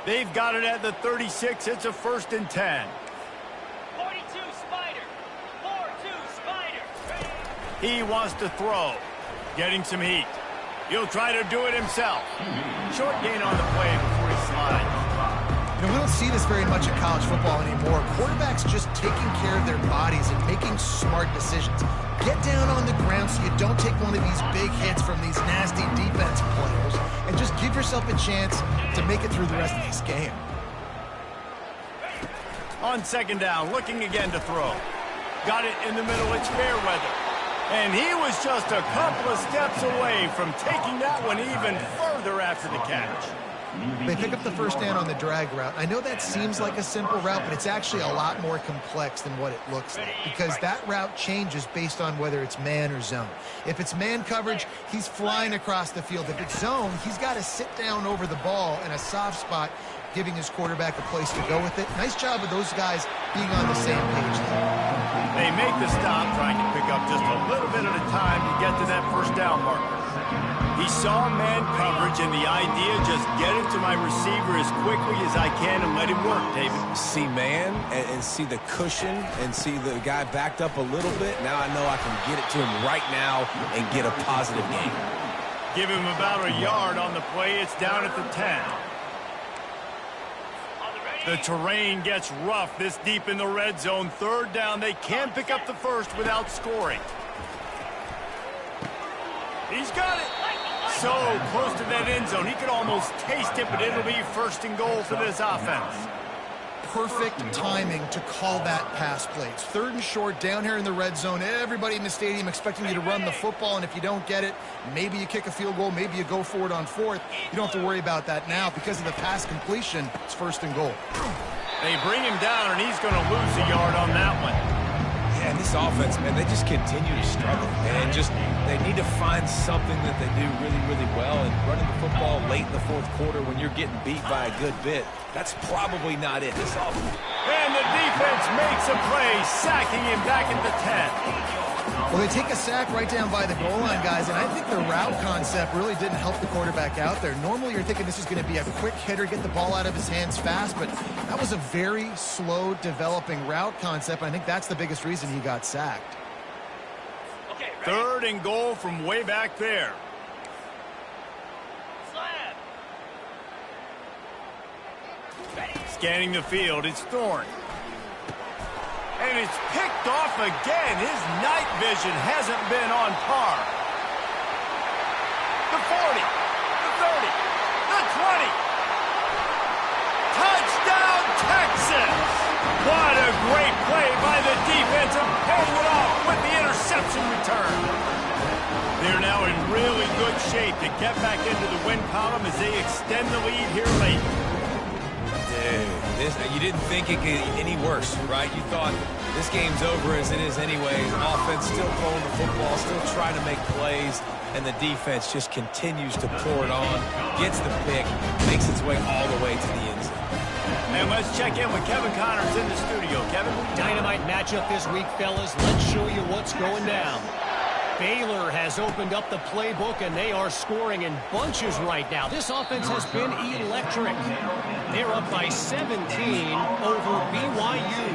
They've got it at the 36. It's a 1st and 10. 42 Spider. 4-2 Spider. He wants to throw. Getting some heat. He'll try to do it himself. Short gain on the play before he slides. You know, we don't see this very much in college football anymore. Quarterbacks just taking care of their bodies and making smart decisions. Get down on the ground so you don't take one of these big hits from these nasty defensive players, and just give yourself a chance to make it through the rest of this game. On second down, looking again to throw. Got it in the middle, it's Fairweather. And he was just a couple of steps away from taking that one even further after the catch. They pick up the first down on the drag route. I know that seems like a simple route, but it's actually a lot more complex than what it looks like, because that route changes based on whether it's man or zone. If it's man coverage, he's flying across the field. If it's zone, he's got to sit down over the ball in a soft spot, giving his quarterback a place to go with it. Nice job of those guys being on the same page there. They make the stop, trying to pick up just a little bit at a time to get to that first down marker. He saw man coverage, and the idea, just get it to my receiver as quickly as I can and let him work, David. See man and see the cushion and see the guy backed up a little bit. Now I know I can get it to him right now and get a positive gain. Give him about a yard on the play. It's down at the 10. The terrain gets rough this deep in the red zone. Third down. They can't pick up the first without scoring. He's got it. So close to that end zone. He could almost taste it, but it'll be first and goal for this offense. Perfect timing to call that pass play. It's third and short down here in the red zone. Everybody in the stadium expecting you to run the football, and if you don't get it, maybe you kick a field goal, maybe you go for it on fourth. You don't have to worry about that now. Because of the pass completion, it's first and goal. They bring him down, and he's going to lose a yard on that one. Yeah, and this offense, man, they just continue to struggle. And just they need to find something that they do really, really well. And running the football late in the fourth quarter when you're getting beat by a good bit, that's probably not it. This offense. And the defense makes a play, sacking him back at the 10. Well, they take a sack right down by the goal line, guys, and I think the route concept really didn't help the quarterback out there. Normally, you're thinking this is going to be a quick hitter, get the ball out of his hands fast, but that was a very slow developing route concept. I think that's the biggest reason he got sacked. Okay, ready? Third and goal from way back there. Slam. Ready? Scanning the field, it's Thorne. And it's picked off again. His night vision hasn't been on par. The 40, the 30, the 20. Touchdown, Texas! What a great play by the defense, and paying it off with the interception return. They're now in really good shape to get back into the win column as they extend the lead here late. Dude, you didn't think it could get any worse, right? You thought this game's over as it is anyways. Offense still throwing the football, still trying to make plays, and the defense just continues to pour it on, gets the pick, makes its way all the way to the end zone. And let's check in with Kevin Connors in the studio. Kevin? Dynamite matchup this week, fellas. Let's show you what's going down. Baylor has opened up the playbook, and they are scoring in bunches right now. This offense has been electric. They're up by 17 over BYU.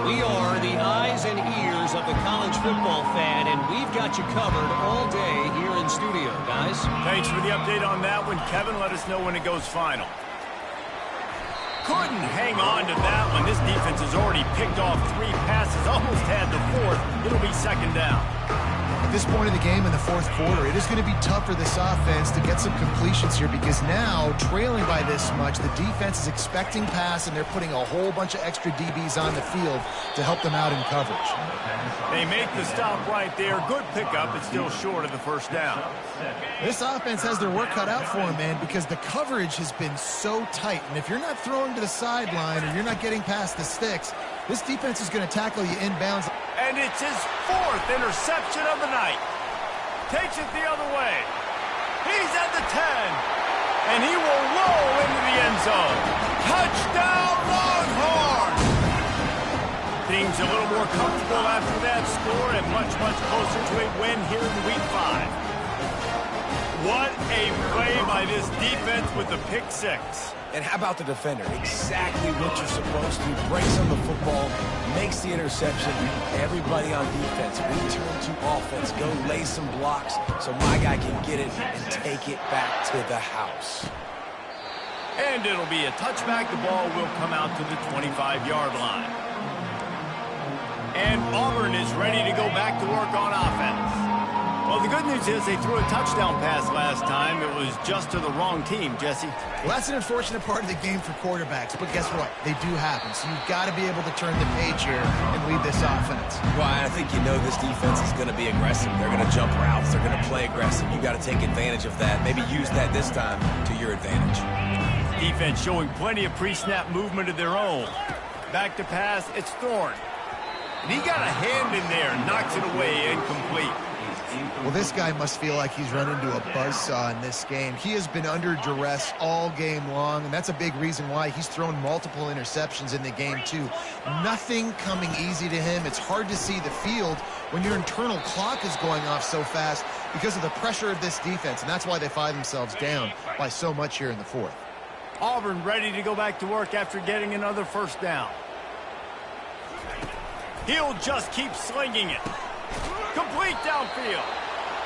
We are the eyes and ears of the college football fan, and we've got you covered all day here in studio, guys. Thanks for the update on that one, Kevin. Let us know when it goes final. Couldn't hang on to that one. This defense has already picked off 3 passes, almost had the 4th. It'll be second down. At this point in the game in the fourth quarter, it is going to be tough for this offense to get some completions here because now, trailing by this much, the defense is expecting pass, and they're putting a whole bunch of extra DBs on the field to help them out in coverage. They make the stop right there. Good pickup. It's still short of the first down. This offense has their work cut out for them, man, because the coverage has been so tight. And if you're not throwing to the sideline or you're not getting past the sticks, this defense is going to tackle you inbounds. And it's his 4th interception of the night. Takes it the other way. He's at the 10. And he will roll into the end zone. Touchdown, Longhorns! Things a little more comfortable after that score and much, much closer to a win here in Week 5. What a play by this defense with the pick 6. And how about the defender? Exactly what you're supposed to. Breaks on the football, makes the interception. Everybody on defense, we turn to offense. Go lay some blocks so my guy can get it and take it back to the house. And it'll be a touchback. The ball will come out to the 25-yard line. And Auburn is ready to go back to work on offense. Well, the good news is they threw a touchdown pass last time. It was just to the wrong team, Jesse. Well, that's an unfortunate part of the game for quarterbacks, but guess what? They do happen. So you've got to be able to turn the page here and lead this offense. Well, I think you know this defense is going to be aggressive. They're going to jump routes. They're going to play aggressive. You got to take advantage of that. Maybe use that this time to your advantage. Defense showing plenty of pre-snap movement of their own. Back to pass, it's Thorne. And he got a hand in there, knocks it away, incomplete. Well, this guy must feel like he's run into a buzzsaw in this game. He has been under duress all game long, and that's a big reason why he's thrown multiple interceptions in the game, too. Nothing coming easy to him. It's hard to see the field when your internal clock is going off so fast because of the pressure of this defense, and that's why they find themselves down by so much here in the fourth. Auburn ready to go back to work after getting another first down. He'll just keep slinging it. Complete downfield.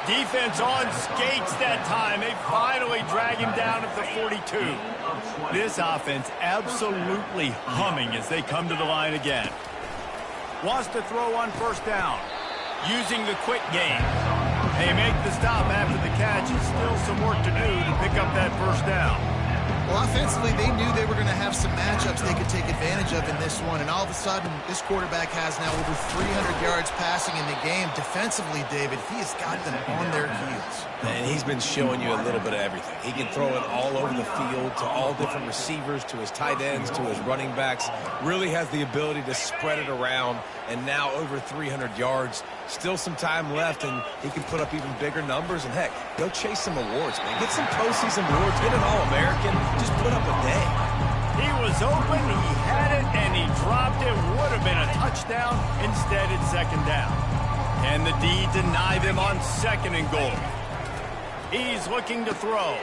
Defense on skates that time. They finally drag him down at the 42. This offense absolutely humming as they come to the line again. Wants to throw on first down. Using the quick game. They make the stop after the catch. And still some work to do to pick up that first down. Well, offensively, they knew they were going to have some matchups they could take advantage of in this one, and all of a sudden, this quarterback has now over 300 yards passing in the game. Defensively, David, he has got them on their heels. And he's been showing you a little bit of everything. He can throw it all over the field to all different receivers, to his tight ends, to his running backs. Really has the ability to spread it around, and now over 300 yards. Still some time left, and he can put up even bigger numbers. And, heck, go chase some awards, man. Get some postseason awards. Get an All-American. Just put up a day. He was open, he had it, and he dropped it. Would have been a touchdown. Instead, it's second down. And the D deny them on second and goal. He's looking to throw.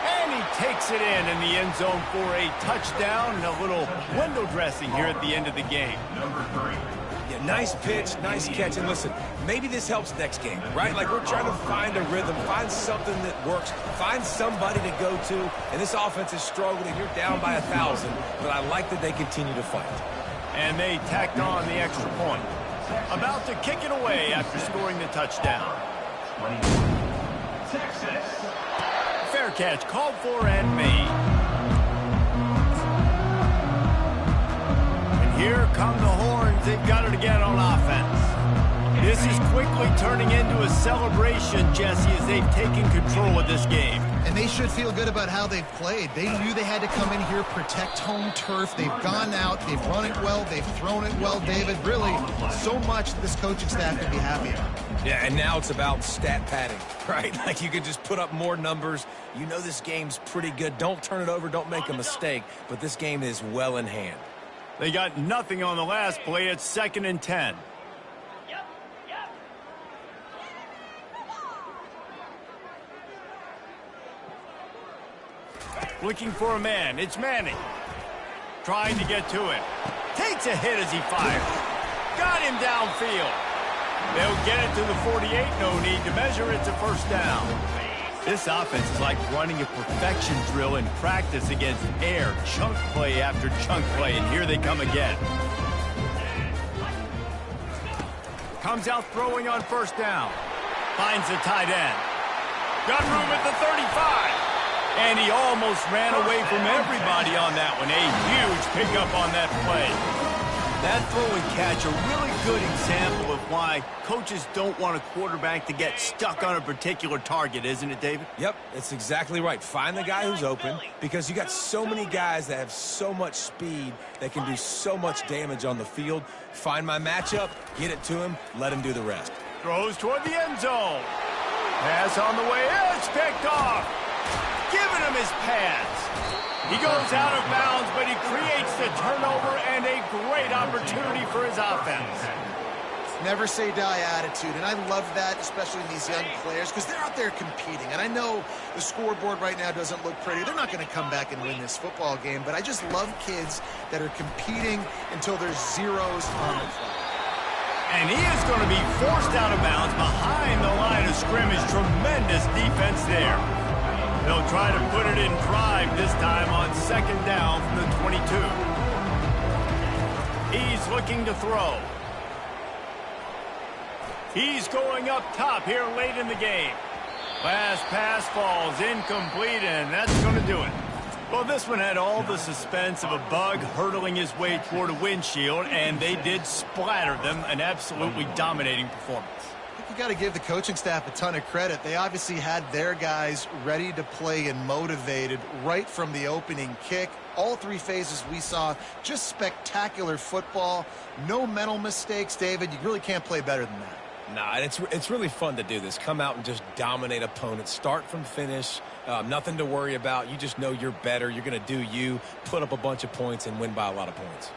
And he takes it in the end zone for a touchdown and a little window dressing here at the end of the game. Number 3. Yeah, nice pitch, nice catch. And listen, maybe this helps next game, right? Like, we're trying to find a rhythm, find something that works, find somebody to go to. And this offense is struggling. You're down by 1,000, but I like that they continue to fight. And they tacked on the extra point. About to kick it away after scoring the touchdown. Texas. Fair catch called for and made. And here come the horns. They've got it again on offense. This is quickly turning into a celebration, Jesse, as they've taken control of this game. And they should feel good about how they've played. They knew they had to come in here, protect home turf. They've gone out, they've run it well, they've thrown it well, David. Really, so much that this coaching staff can be happy about. Yeah, and now it's about stat padding, right? Like, you can just put up more numbers. You know this game's pretty good. Don't turn it over, don't make a mistake. But this game is well in hand. They got nothing on the last play. It's 2nd and 10. Looking for a man. It's Manning. Trying to get to him. Takes a hit as he fires. Got him downfield. They'll get it to the 48. No need to measure. It's a first down. This offense is like running a perfection drill in practice against air. Chunk play after chunk play. And here they come again. Comes out throwing on first down. Finds the tight end. Got room at the 35. And he almost ran away from everybody on that one. A huge pickup on that play. That throw and catch, a really good example of why coaches don't want a quarterback to get stuck on a particular target, isn't it, David? Yep, that's exactly right. Find the guy who's open, because you got so many guys that have so much speed that can do so much damage on the field. Find my matchup, get it to him, let him do the rest. Throws toward the end zone. Pass on the way. It's picked off. Giving him his pads. He goes out of bounds, but he creates the turnover and a great opportunity for his offense. Never say die attitude, and I love that, especially in these young players, because they're out there competing. And I know the scoreboard right now doesn't look pretty. They're not going to come back and win this football game, but I just love kids that are competing until there's zeros on the clock. And he is going to be forced out of bounds behind the line of scrimmage. Tremendous defense there. They'll try to put it in drive this time on second down from the 22. He's looking to throw. He's going up top here late in the game. Last pass falls incomplete, and that's going to do it. Well, this one had all the suspense of a bug hurtling his way toward a windshield, and they did splatter them. An absolutely dominating performance. You got to give the coaching staff a ton of credit. They obviously had their guys ready to play and motivated right from the opening kick. All three phases we saw, just spectacular football. No mental mistakes, David. You really can't play better than that. Nah, it's really fun to do this. Come out and just dominate opponents. Start from finish. Nothing to worry about. You just know you're better. You're going to do you, put up a bunch of points, and win by a lot of points.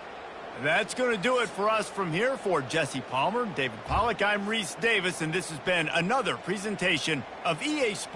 That's going to do it for us from here. For Jesse Palmer, David Pollack, I'm Reese Davis, and this has been another presentation of EA Sports.